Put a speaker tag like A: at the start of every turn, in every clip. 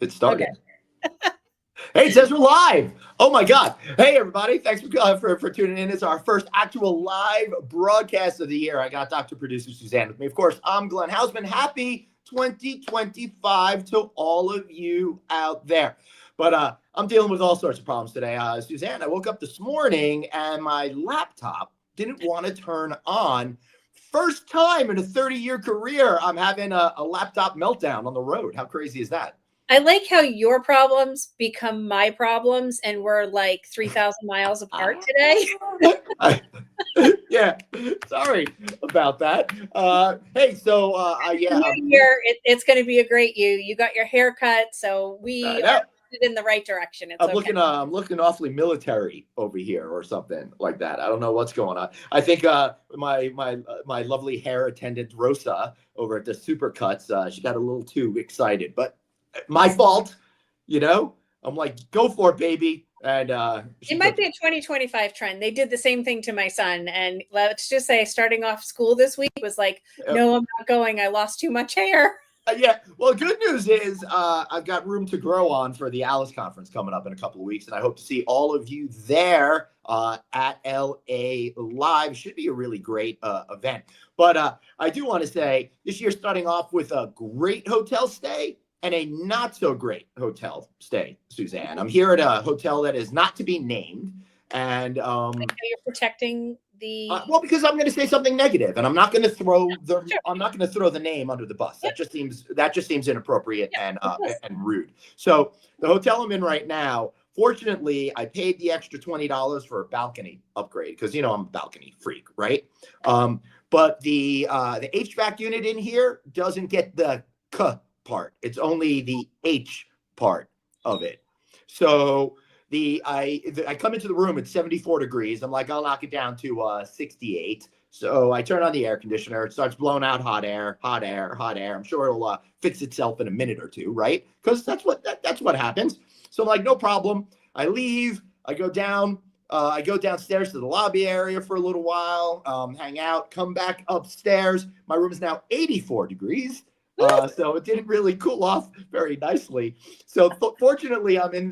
A: It started. Okay. Hey, it says we're live. Oh my God. Hey, everybody. Thanks for tuning in. It's our first actual live broadcast of the year. I got Dr. Producer Suzanne with me. Of course, I'm Glenn Hausman. Happy 2025 to all of you out there. But I'm dealing with all sorts of problems today. Suzanne, I woke up this morning and my laptop didn't want to turn on. First time in a 30-year career, I'm having a laptop meltdown on the road. How crazy is that?
B: I like how your problems become my problems and we're like 3,000 miles apart today.
A: Yeah, sorry about that. Hey, so yeah.
B: It's going to be a great you. You got your hair cut, so we are in the right direction.
A: I'm looking awfully military over here or something like that. I don't know what's going on. I think my lovely hair attendant Rosa over at the Supercuts, she got a little too excited, but my fault, I'm like, go for it, baby. And
B: it might be a 2025 trend. They did the same thing to my son, and let's just say starting off school this week was like, no, I'm not going. I lost too much hair.
A: Yeah. Well, good news is I've got room to grow on for the Alice conference coming up in a couple of weeks, and I hope to see all of you there at LA Live. Should be a really great event. But I do want to say this year starting off with a great hotel stay and a not so great hotel stay, Suzanne. I'm here at a hotel that is not to be named, and
B: you're protecting
A: well, because I'm going to say something negative, and I'm not going to throw the name under the bus. Yep. That just seems inappropriate and rude. So the hotel I'm in right now, fortunately, I paid the extra $20 for a balcony upgrade because I'm a balcony freak, right? But the HVAC unit in here doesn't get the K part. It's only the H part of it. So I come into the room at 74 degrees. I'm like, I'll knock it down to 68. So I turn on the air conditioner. It starts blowing out hot air. I'm sure it'll fix itself in a minute or two, right? Because that's what happens. So I'm like, no problem. I leave. I go down. I go downstairs to the lobby area for a little while, hang out, come back upstairs. My room is now 84 degrees. So it didn't really cool off very nicely. So fortunately, I'm in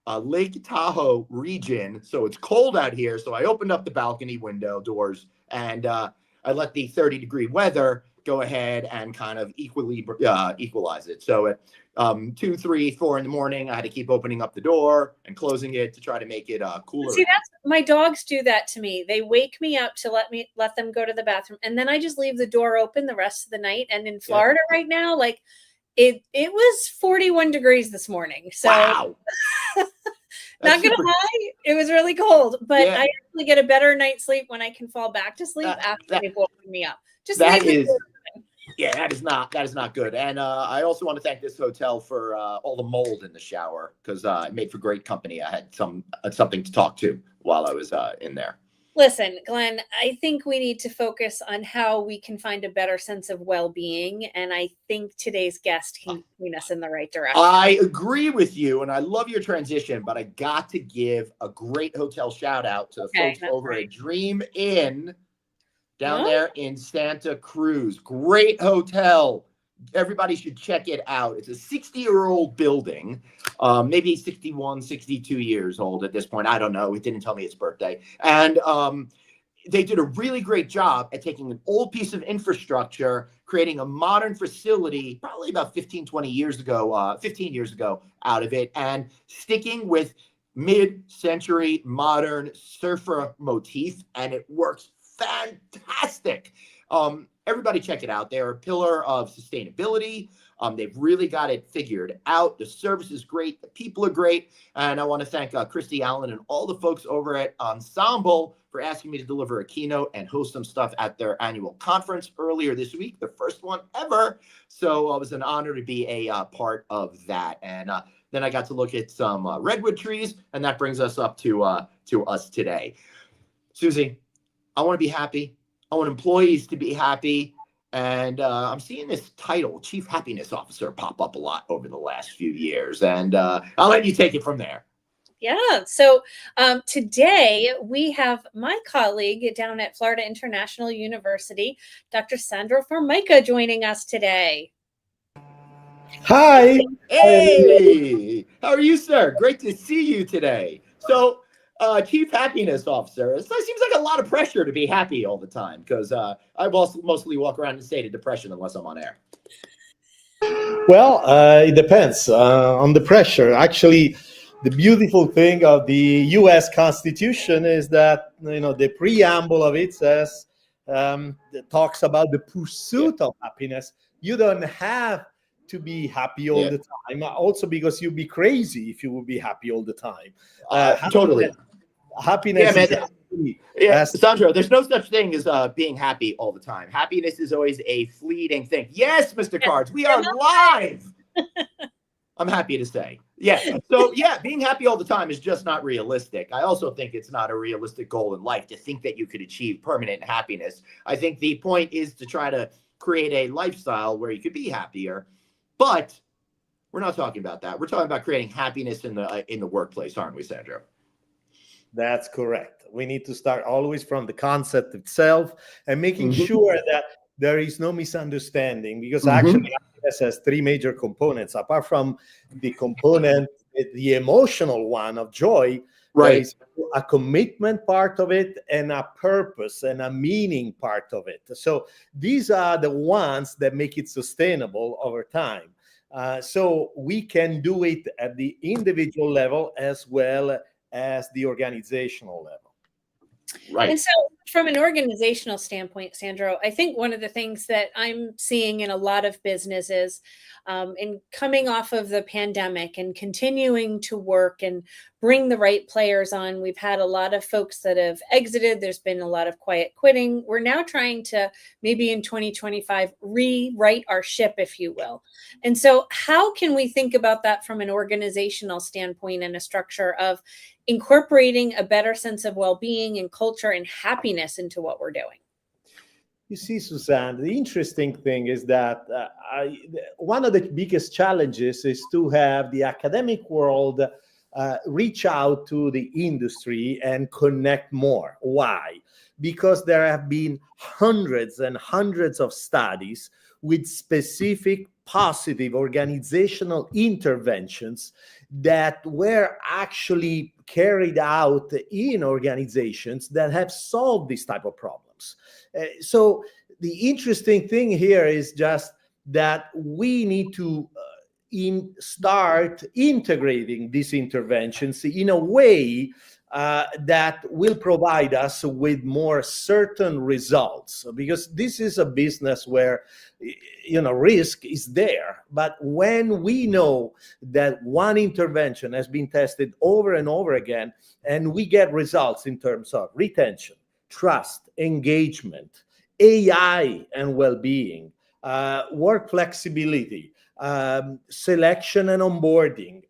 A: Lake Tahoe region, so it's cold out here. So I opened up the balcony window doors and I let the 30-degree weather go ahead and kind of equalize it. So at 2, 3, 4 in the morning, I had to keep opening up the door and closing it to try to make it cooler.
B: See, my dogs do that to me. They wake me up to let them go to the bathroom, and then I just leave the door open the rest of the night. And in Florida right now, like it was 41 degrees this morning. So
A: wow.
B: Not gonna lie, it was really cold, but I actually get a better night's sleep when I can fall back to sleep after they've woken me up.
A: That is not good. And I also want to thank this hotel for all the mold in the shower because it made for great company. I had something to talk to while I was in there.
B: Listen, Glenn, I think we need to focus on how we can find a better sense of well-being. And I think today's guest can point us in the right direction.
A: I agree with you. And I love your transition, but I got to give a great hotel shout out to the folks over at Dream Inn down there in Santa Cruz. Great hotel. Everybody should check it out. It's a 60-year-old building, maybe 61, 62 years old at this point. I don't know. It didn't tell me its birthday. And they did a really great job at taking an old piece of infrastructure, creating a modern facility, probably about 15 years ago out of it, and sticking with mid-century modern surfer motif, and it works fantastic. Everybody check it out. They're a pillar of sustainability. They've really got it figured out. The service is great. The people are great. And I want to thank Christy Allen and all the folks over at Ensemble for asking me to deliver a keynote and host some stuff at their annual conference earlier this week, the first one ever. So it was an honor to be a part of that. And then I got to look at some redwood trees, and that brings us up to us today. Susie, I want to be happy. I want employees to be happy. And I'm seeing this title, Chief Happiness Officer, pop up a lot over the last few years. And I'll let you take it from there.
B: Yeah. So today we have my colleague down at Florida International University, Dr. Sandro Formica, joining us today.
C: Hi.
A: Hey, how are you, sir? Great to see you today. So, Chief Happiness Officer, it seems like a lot of pressure to be happy all the time because I mostly walk around in a state of depression unless I'm on air.
C: Well, it depends on the pressure. Actually, the beautiful thing of the U.S. Constitution is that the preamble of it says it talks about the pursuit of happiness. You don't have to be happy all the time. Also, because you'd be crazy if you would be happy all the time.
A: Totally.
C: Happiness is
A: Sandro, there's no such thing as being happy all the time. Happiness is always a fleeting thing. Yes, Mr. Cards, we are live. I'm happy to say. Yeah. So, being happy all the time is just not realistic. I also think it's not a realistic goal in life to think that you could achieve permanent happiness. I think the point is to try to create a lifestyle where you could be happier. But we're not talking about that. We're talking about creating happiness in the workplace, aren't we, Sandro?
C: That's correct. We need to start always from the concept itself and making sure that there is no misunderstanding, because actually happiness has three major components. Apart from the component, the emotional one of joy, there is a commitment part of it and a purpose and a meaning part of it. So these are the ones that make it sustainable over time. So we can do it at the individual level as well as the organizational level.
B: Right. And so from an organizational standpoint, Sandro, I think one of the things that I'm seeing in a lot of businesses in coming off of the pandemic and continuing to work and bring the right players on, we've had a lot of folks that have exited. There's been a lot of quiet quitting. We're now trying to maybe in 2025 rewrite our ship, if you will. And so how can we think about that from an organizational standpoint and a structure of incorporating a better sense of well-being and culture and happiness into what we're doing?
C: You see, Suzanne, the interesting thing is that one of the biggest challenges is to have the academic world reach out to the industry and connect more. Why? Because there have been hundreds and hundreds of studies with specific positive organizational interventions that were actually carried out in organizations that have solved this type of problems. So the interesting thing here is just that we need to start integrating these interventions in a way that will provide us with more certain results, because this is a business where risk is there. But when we know that one intervention has been tested over and over again, and we get results in terms of retention, trust, engagement, AI and well-being, work flexibility, selection and onboarding,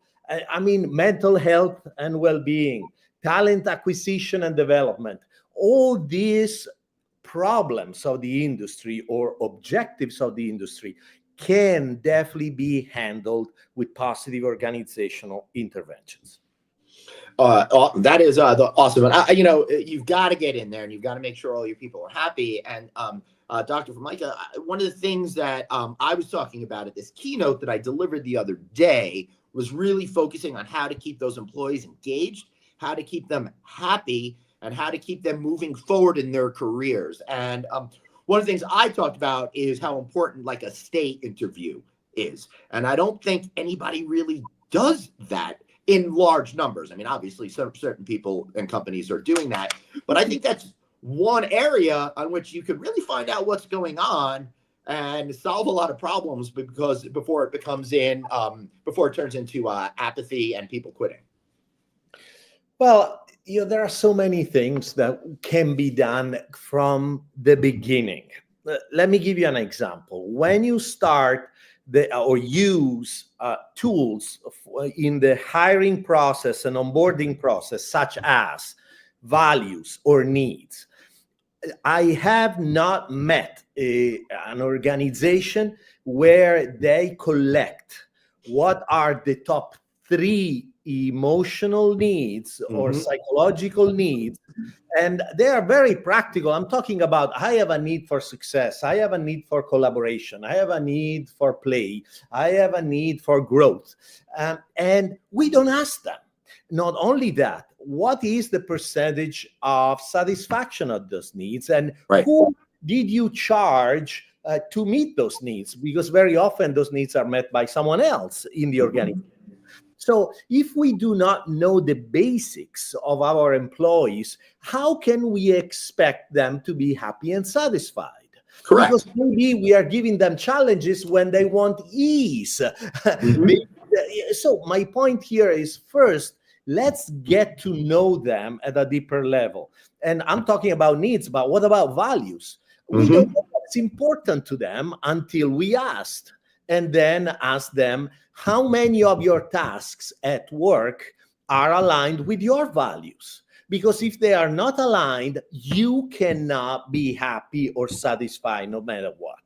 C: mental health and well-being, talent acquisition and development, all these problems of the industry or objectives of the industry can definitely be handled with positive organizational interventions.
A: That is awesome. And you've got to get in there and you've got to make sure all your people are happy. And Dr. Formica, one of the things that I was talking about at this keynote that I delivered the other day was really focusing on how to keep those employees engaged, how to keep them happy, and how to keep them moving forward in their careers. And one of the things I talked about is how important like a stay interview is. And I don't think anybody really does that in large numbers. I mean, obviously, certain people and companies are doing that, but I think that's one area on which you can really find out what's going on and solve a lot of problems before it turns into apathy and people quitting.
C: Well, there are so many things that can be done from the beginning. Let me give you an example. When you start or use tools in the hiring process and onboarding process, such as values or needs, I have not met an organization where they collect what are the top 3 emotional needs or psychological needs, and they are very practical. I'm talking about, I have a need for success, I have a need for collaboration, I have a need for play, I have a need for growth, and we don't ask them. Not only that, what is the percentage of satisfaction of those needs, and who did you charge to meet those needs? Because very often those needs are met by someone else in the organization. So if we do not know the basics of our employees, how can we expect them to be happy and satisfied?
A: Correct.
C: Because maybe we are giving them challenges when they want ease. So my point here is, first, let's get to know them at a deeper level. And I'm talking about needs, but what about values? We don't know what's important to them until we asked. And then ask them, how many of your tasks at work are aligned with your values? Because if they are not aligned, you cannot be happy or satisfied no matter what.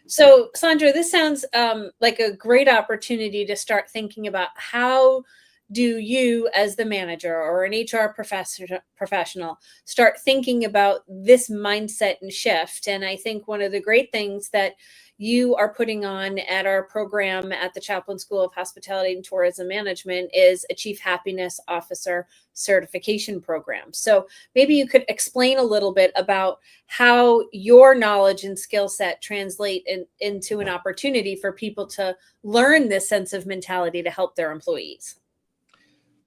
B: So, Sandro, this sounds like a great opportunity to start thinking about, how do you, as the manager or an HR professional, start thinking about this mindset and shift? And I think one of the great things that you are putting on at our program at the Chaplin School of Hospitality and Tourism Management is a Chief Happiness Officer certification program. So maybe you could explain a little bit about how your knowledge and skill set translate into an opportunity for people to learn this sense of mentality to help their employees.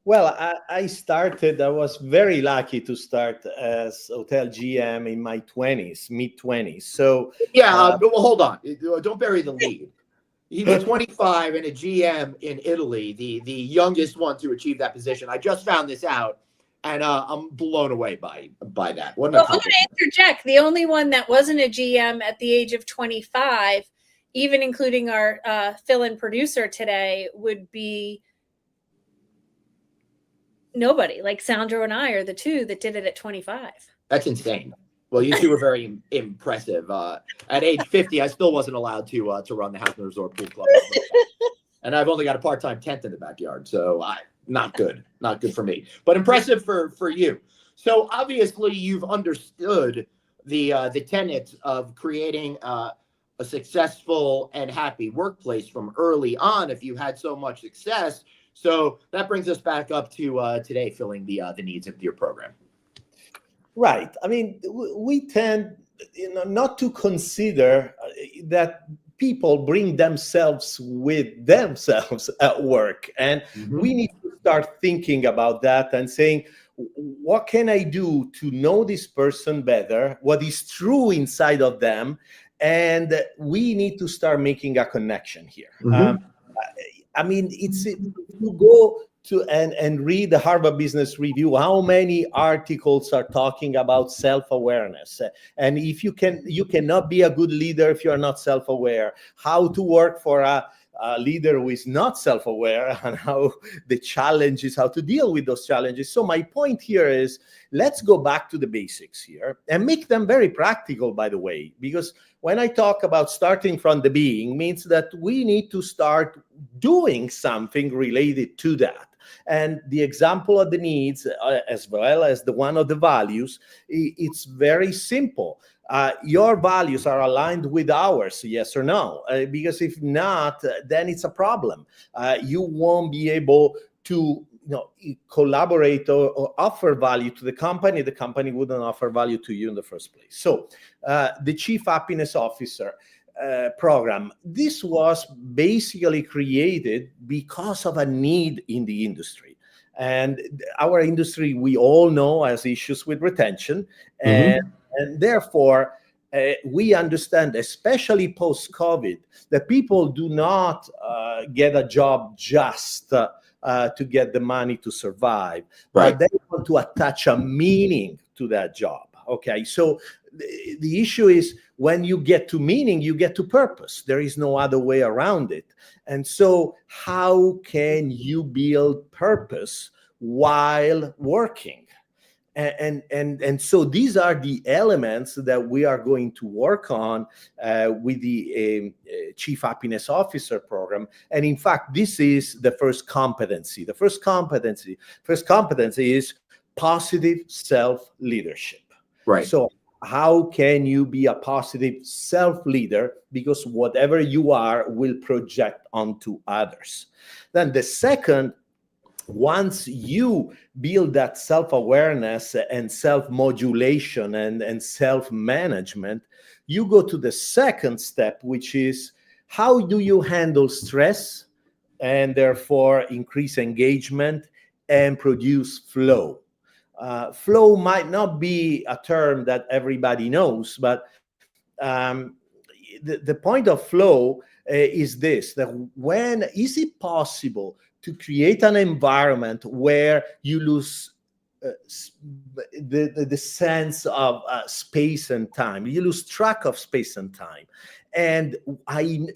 C: Well, I was very lucky to start as hotel GM in my 20s, mid-20s. So
A: well, hold on. Don't bury the lead. He was 25 and a GM in Italy, the youngest one to achieve that position. I just found this out, and I'm blown away by that.
B: Well, I'm going to interject. The only one that wasn't a GM at the age of 25, even including our fill-in producer today, would be nobody. Like Sandro and I are the two that did it at 25.
A: That's insane. Well, you two were very impressive. At age 50, I still wasn't allowed to run the House and Resort Pool Club. And I've only got a part-time tent in the backyard. So not good for me, but impressive for you. So obviously you've understood the tenets of creating a successful and happy workplace from early on, if you had so much success. So that brings us back up to today, filling the needs of your program.
C: Right. I mean, we tend, not to consider that people bring themselves with themselves at work, and we need to start thinking about that and saying, what can I do to know this person better? What is true inside of them? And we need to start making a connection here. I mean, it's to go to and read the Harvard Business Review. How many articles are talking about self-awareness? And if you cannot be a good leader if you are not self-aware. How to work for a leader who is not self-aware, and how the challenge is how to deal with those challenges. So my point here is, let's go back to the basics here and make them very practical, by the way, because when I talk about starting from the being, means that we need to start doing something related to that. And the example of the needs, as well as the one of the values, it's very simple. Your values are aligned with ours, yes or no? Because if not, then it's a problem. You won't be able to collaborate or offer value to the company. The company wouldn't offer value to you in the first place. So the Chief Happiness Officer program, this was basically created because of a need in the industry. And our industry, we all know, has issues with retention. And therefore, we understand, especially post-COVID, that people do not get a job just to get the money to survive, but they want to attach a meaning to that job. Okay, so the issue is, when you get to meaning, you get to purpose. There is no other way around it. And so how can you build purpose while working? And so these are the elements that we are going to work on with the Chief Happiness Officer program. And in fact, this is the first competency. The first competency is positive self-leadership.
A: Right.
C: So how can you be a positive self-leader? Because whatever you are will project onto others. Then the second, once you build that self-awareness and self-modulation and self-management, you go to the second step, which is how do you handle stress and therefore increase engagement and produce flow. Flow might not be a term that everybody knows, but the point of flow is this, that when is it possible to create an environment where you lose the sense of space and time, you lose track of space and time. And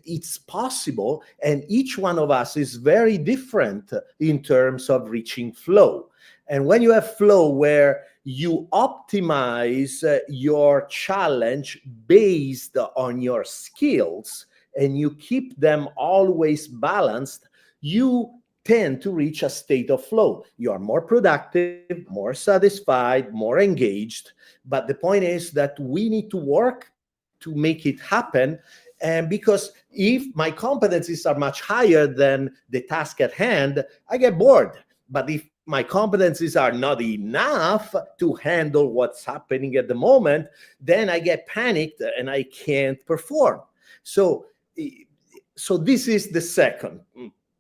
C: it's possible, and each one of us is very different in terms of reaching flow. And when you have flow where you optimize your challenge based on your skills and you keep them always balanced, you tend to reach a state of flow. You are more productive, more satisfied, more engaged. But the point is that we need to work to make it happen. And because if my competencies are much higher than the task at hand, I get bored. But if my competencies are not enough to handle what's happening at the moment, then I get panicked and I can't perform. So this is the second.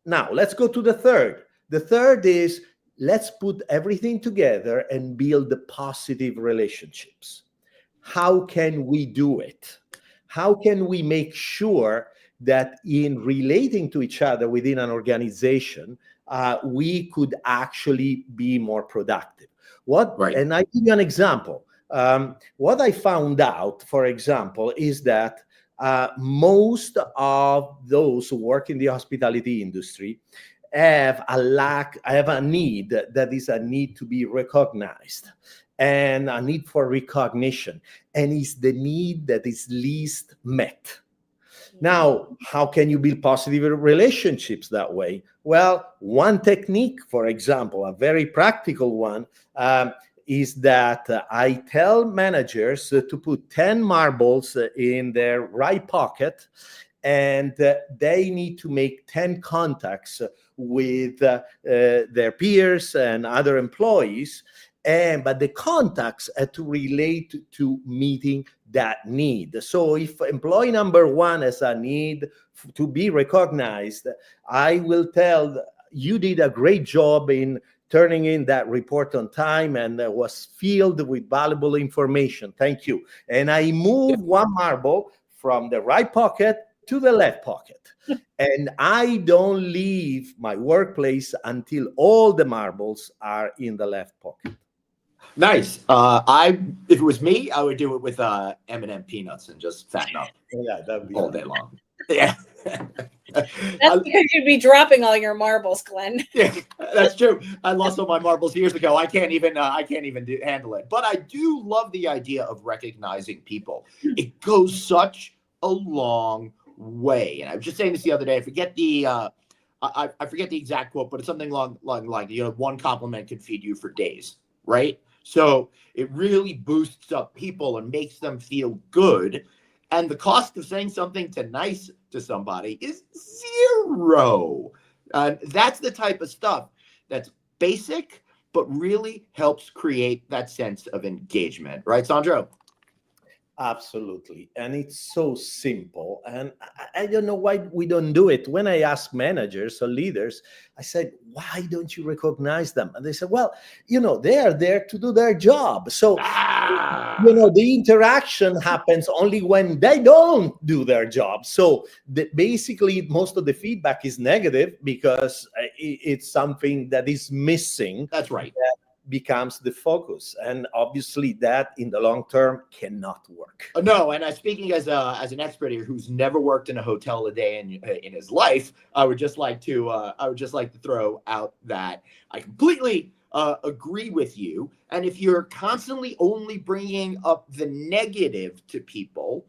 C: Now, let's go to the third. The third is, let's put everything together and build the positive relationships. How can we do it? How can we make sure that in relating to each other within an organization, we could actually be more productive?
A: Right.
C: And I give you an example. What I found out, for example, is that most of those who work in the hospitality industry have a need that is a need to be recognized and a need for recognition, and is the need that is least met. Now, how can you build positive relationships that way? Well, one technique, for example, a very practical one, is that I tell managers to put 10 marbles in their right pocket, and they need to make 10 contacts with their peers and other employees. But the contacts have to relate to meeting that need. So if employee number one has a need to be recognized, I will tell, you did a great job in turning in that report on time and was filled with valuable information. Thank you. And I move one marble from the right pocket to the left pocket. And I don't leave my workplace until all the marbles are in the left pocket.
A: Nice. If it was me, I would do it with M&M peanuts and just fatten up.
C: Yeah, that'd be
A: all day long. Yeah.
B: That's because you'd be dropping all your marbles, Glenn.
A: Yeah, that's true. I lost all my marbles years ago. I can't even handle it. But I do love the idea of recognizing people. It goes such a long way. And I was just saying this the other day. I forget the exact quote, but it's something along like, one compliment can feed you for days, right? So it really boosts up people and makes them feel good. And the cost of saying something nice to somebody is zero. That's the type of stuff that's basic, but really helps create that sense of engagement. Right, Sandro?
C: Absolutely. And it's so simple. And I don't know why we don't do it. When I ask managers or leaders, I said, why don't you recognize them? And they said, well, they are there to do their job. So, the interaction happens only when they don't do their job. So basically, most of the feedback is negative because it's something that is missing.
A: That's right.
C: That becomes the focus, and obviously that in the long term cannot work.
A: No, and speaking as an expert here who's never worked in a hotel a day in his life, I would just like to throw out that I completely agree with you. And if you're constantly only bringing up the negative to people,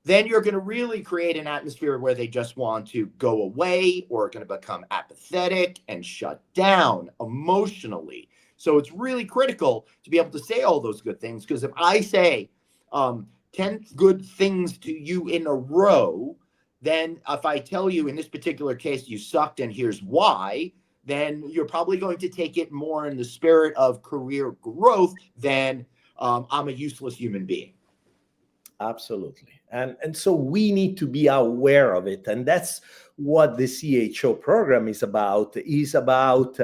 A: then you're going to really create an atmosphere where they just want to go away or are going to become apathetic and shut down emotionally. So it's really critical to be able to say all those good things, because if I say 10 good things to you in a row, then if I tell you in this particular case you sucked and here's why, then you're probably going to take it more in the spirit of career growth than I'm a useless human being.
C: Absolutely. And so we need to be aware of it. And that's what the CHO program is about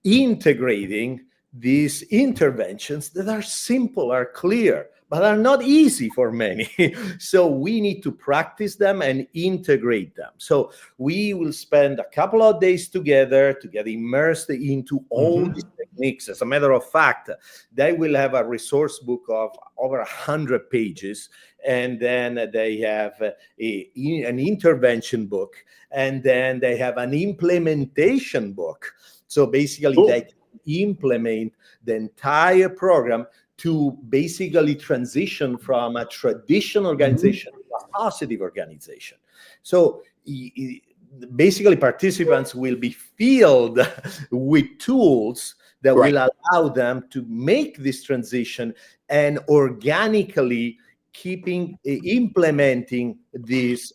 C: integrating these interventions that are simple, are clear, but are not easy for many. So we need to practice them and integrate them. So we will spend a couple of days together to get immersed into all these techniques. As a matter of fact, they will have a resource book of over 100 pages, and then they have an intervention book, and then they have an implementation book. So basically, they can implement the entire program to basically transition from a traditional organization to a positive organization. So basically, participants will be filled with tools that will allow them to make this transition and organically implementing these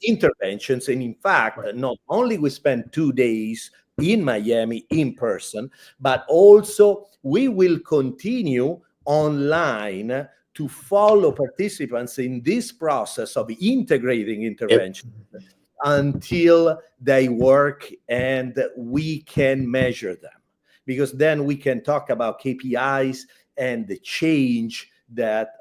C: interventions. And in fact, not only we spend 2 days in Miami in person, but also we will continue online to follow participants in this process of integrating intervention until they work and we can measure them. Because then we can talk about KPIs and the change that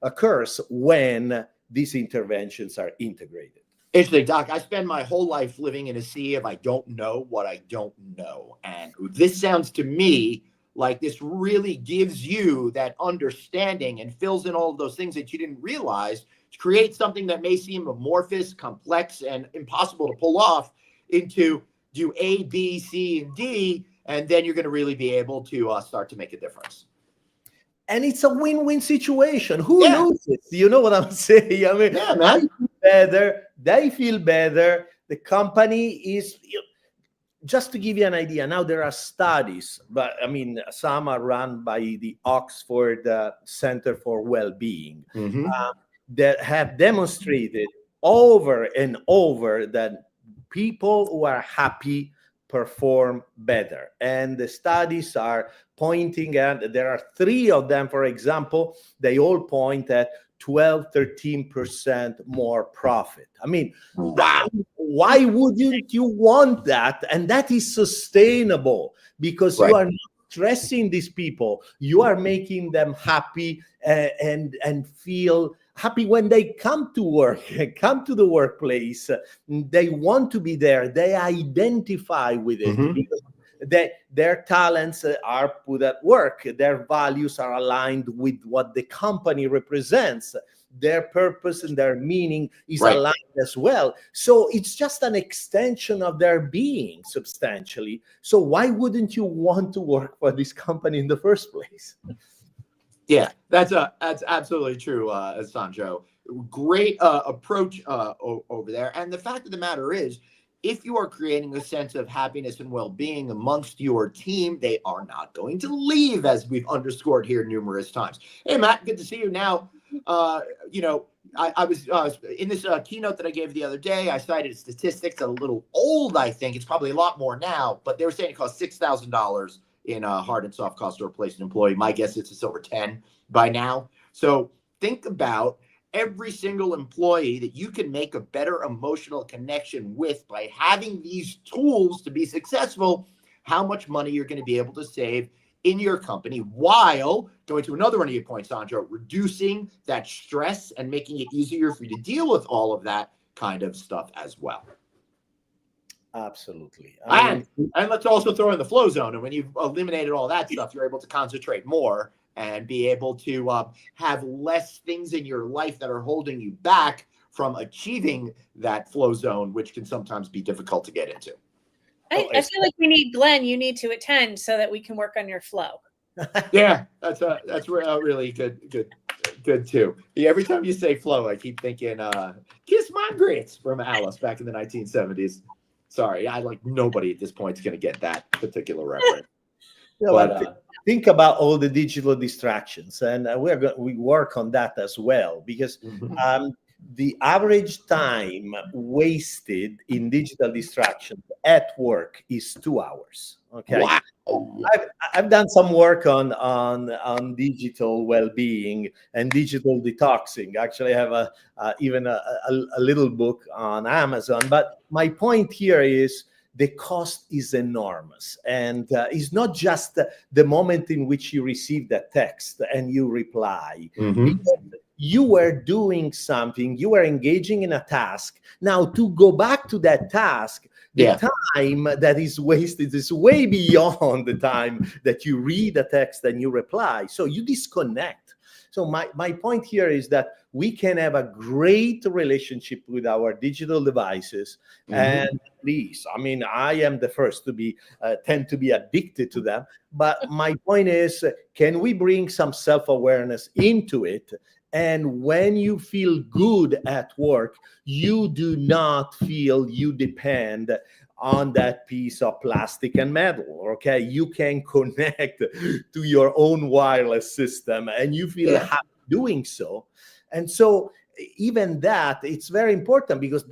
C: occurs when these interventions are integrated.
A: Interesting, Doc. I spend my whole life living in a sea of I don't know what I don't know. And this sounds to me like this really gives you that understanding and fills in all of those things that you didn't realize to create something that may seem amorphous, complex, and impossible to pull off into do A, B, C, and D, and then you're going to really be able to start to make a difference.
C: And it's a win-win situation. Who loses? You know what I'm saying? I mean, I feel better. They feel better. The company is, just to give you an idea, now there are studies, but I mean, some are run by the Oxford Center for Wellbeing that have demonstrated over and over that people who are happy perform better. And the studies are pointing at, there are 3 of them, for example, they all point at 12-13% more profit. I mean, why wouldn't you want that? And that is sustainable, because you are not stressing these people. You are making them happy and feel happy when they come to work, come to the workplace. They want to be there. They identify with it because their talents are put at work. Their values are aligned with what the company represents. Their purpose and their meaning is aligned as well. So it's just an extension of their being substantially. So why wouldn't you want to work for this company in the first place?
A: Yeah, that's absolutely true, Sandro. Great approach over there. And the fact of the matter is, if you are creating a sense of happiness and well-being amongst your team, they are not going to leave, as we've underscored here numerous times. Hey, Matt, good to see you. Now, I was in this keynote that I gave the other day, I cited statistics, a little old, I think. It's probably a lot more now, but they were saying it costs $6,000 in hard and soft cost to replace an employee. My guess is it's over 10 by now. So think about every single employee that you can make a better emotional connection with by having these tools to be successful, how much money you're going to be able to save in your company, while going to another one of your points, Sandro, reducing that stress and making it easier for you to deal with all of that kind of stuff as well.
C: Absolutely.
A: And let's also throw in the flow zone. And when you've eliminated all that stuff, you're able to concentrate more and be able to have less things in your life that are holding you back from achieving that flow zone, which can sometimes be difficult to get into.
B: I feel like we need Glenn. You need to attend so that we can work on your flow.
A: Yeah, that's really good too. Yeah, every time you say flow, I keep thinking "Kiss My Grits" from Alice back in the 1970s. Sorry, nobody at this point is going to get that particular reference.
C: But think about all the digital distractions, and we work on that as well, because the average time wasted in digital distractions at work is 2 hours. Okay.
A: Wow.
C: I've done some work on digital well-being and digital detoxing. Actually, I have even a little book on Amazon. But my point here is the cost is enormous, and it's not just the moment in which you receive that text and you reply. Because you were doing something, you were engaging in a task. Now, to go back to that task, the time that is wasted is way beyond the time that you read a text and you reply. So you disconnect. So my point here is that we can have a great relationship with our digital devices. And please, I mean, I am the first to tend to be addicted to them. But my point is, can we bring some self-awareness into it? And when you feel good at work, you do not feel you depend on that piece of plastic and metal. Okay, you can connect to your own wireless system and you feel happy doing so. And so even that, it's very important, because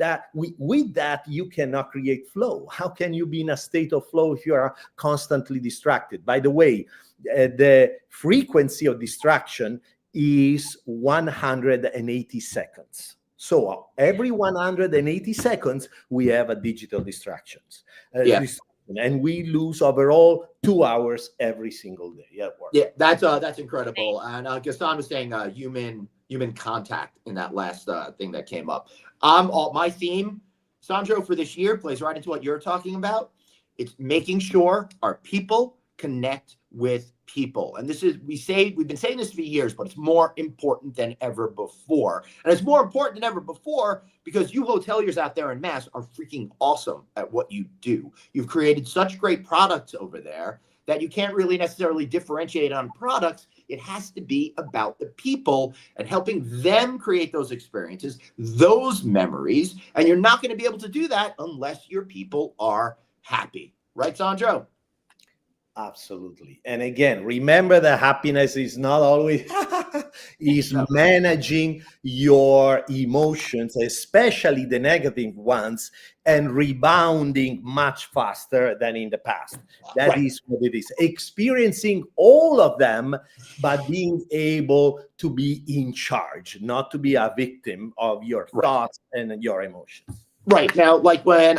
C: with that you cannot create flow. How can you be in a state of flow if you are constantly distracted? By the way, the frequency of distraction is 180 seconds. So every 180 seconds, we have a digital distractions. And we lose overall 2 hours every single day at work.
A: Yeah, that's incredible. And Gaston was saying human contact in that last thing that came up. My theme, Sandro, for this year plays right into what you're talking about. It's making sure our people connect with people. And we've been saying this for years, but it's more important than ever before. And it's more important than ever before because you hoteliers out there in Mass are freaking awesome at what you do. You've created such great products over there that you can't really necessarily differentiate on products. It has to be about the people and helping them create those experiences, those memories. And you're not going to be able to do that unless your people are happy. Right, Sandro?
C: Absolutely. And again, remember that happiness is not always is managing your emotions, especially the negative ones, and rebounding much faster than in the past. That is what it is. Experiencing all of them, but being able to be in charge, not to be a victim of your thoughts and your emotions.
A: Right. Now, like when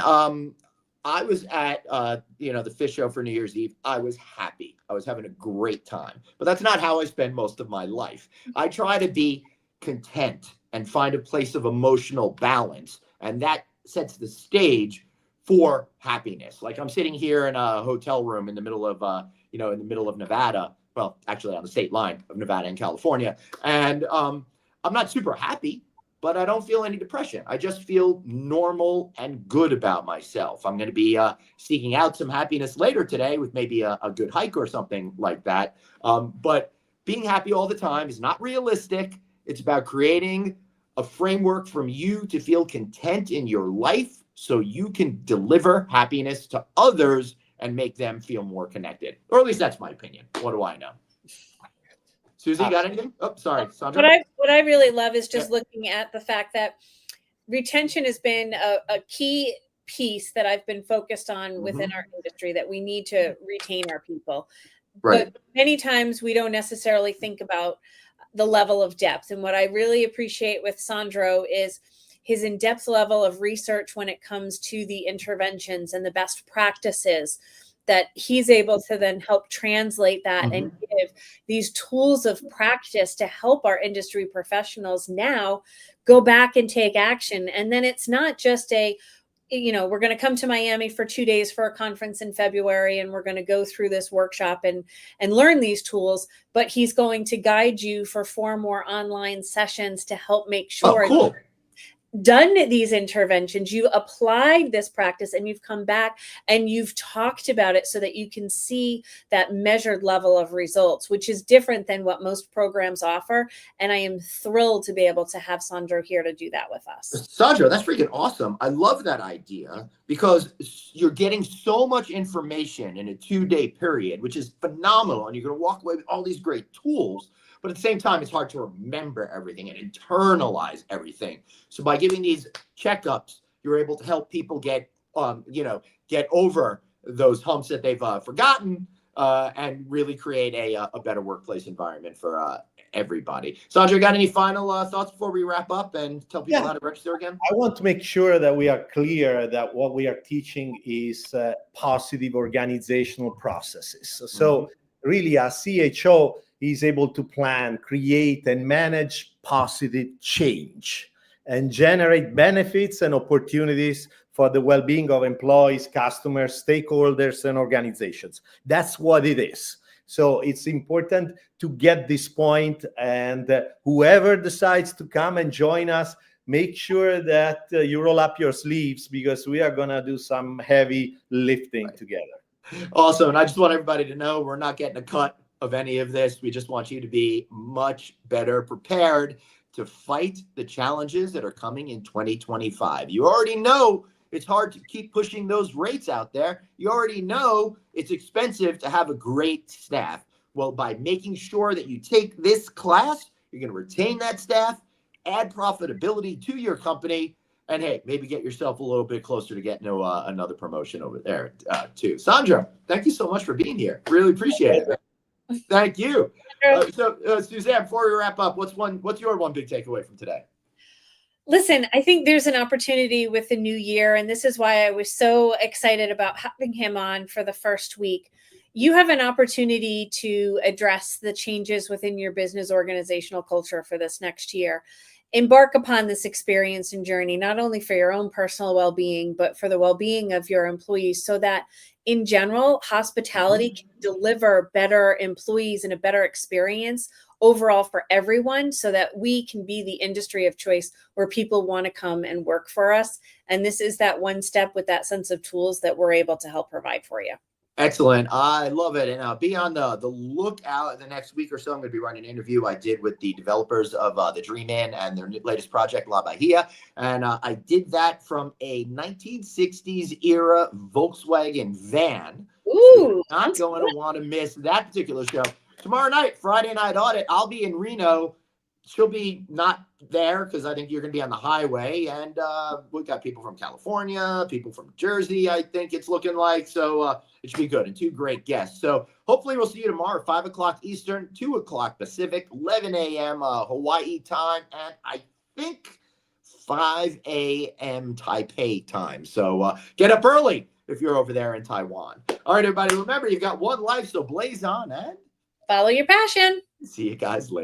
A: I was at the fish show for New Year's Eve, I was happy. I was having a great time. But that's not how I spend most of my life. I try to be content and find a place of emotional balance. And that sets the stage for happiness. Like I'm sitting here in a hotel room in the middle of Nevada. Well, actually on the state line of Nevada and California. And I'm not super happy, but I don't feel any depression. I just feel normal and good about myself. I'm going to be seeking out some happiness later today with maybe a good hike or something like that. But being happy all the time is not realistic. It's about creating a framework from you to feel content in your life so you can deliver happiness to others and make them feel more connected. Or at least that's my opinion. What do I know? Susie, got anything? Oh, sorry, Sandra.
B: What I really love is just looking at the fact that retention has been a key piece that I've been focused on within our industry, that we need to retain our people. Right. But many times we don't necessarily think about the level of depth. And what I really appreciate with Sandro is his in-depth level of research when it comes to the interventions and the best practices, that he's able to then help translate that and give these tools of practice to help our industry professionals now go back and take action. And then it's not just we're going to come to Miami for 2 days for a conference in February, and we're going to go through this workshop and learn these tools, but he's going to guide you for 4 more online sessions to help make sure done these interventions, you applied this practice, and you've come back and you've talked about it so that you can see that measured level of results, which is different than what most programs offer. And I am thrilled to be able to have Sandro here to do that with us.
A: Sandro, that's freaking awesome. I love that idea because you're getting so much information in a 2-day period, which is phenomenal. And you're going to walk away with all these great tools. But at the same time, it's hard to remember everything and internalize everything. So by giving these checkups, you're able to help people get over those humps that they've forgotten and really create a better workplace environment for everybody. Sandro, got any final thoughts before we wrap up and tell people how to register again?
C: I want to make sure that we are clear that what we are teaching is positive organizational processes. So really, a CHO is able to plan, create, and manage positive change and generate benefits and opportunities for the well-being of employees, customers, stakeholders, and organizations. That's what it is. So it's important to get this point, and whoever decides to come and join us, make sure that you roll up your sleeves, because we are going to do some heavy lifting together.
A: Awesome. And I just want everybody to know we're not getting a cut of any of this. We just want you to be much better prepared to fight the challenges that are coming in 2025. You already know it's hard to keep pushing those rates out there. You already know it's expensive to have a great staff. Well, by making sure that you take this class, you're going to retain that staff, add profitability to your company, and hey, maybe get yourself a little bit closer to getting another promotion over there too. Sandro, thank you so much for being here. Really appreciate it. Thank you. So Suzanne, before we wrap up, what's your one big takeaway from today?
B: Listen, I think there's an opportunity with the new year, and this is why I was so excited about having him on for the first week. You have an opportunity to address the changes within your business organizational culture for this next year. Embark upon this experience and journey, not only for your own personal well-being, but for the well-being of your employees, so that in general, hospitality can deliver better employees and a better experience overall for everyone, so that we can be the industry of choice where people want to come and work for us. And this is that one step with that sense of tools that we're able to help provide for you.
A: Excellent. I love it. And be on the lookout in the next week or so. I'm going to be running an interview I did with the developers of the Dream Inn and their latest project, La Bahia. And I did that from a 1960s era Volkswagen van.
B: Ooh,
A: so not going to want to miss that particular show. Tomorrow night, Friday Night Audit, I'll be in Reno. She'll be not there because I think you're going to be on the highway. And we've got people from California, people from Jersey, I think it's looking like. So it should be good. And 2 great guests. So hopefully we'll see you tomorrow, 5 o'clock Eastern, 2 o'clock Pacific, 11 a.m. Hawaii time, and I think 5 a.m. Taipei time. So get up early if you're over there in Taiwan. All right, everybody, remember, you've got one life, so blaze on and
B: follow your passion.
A: See you guys later.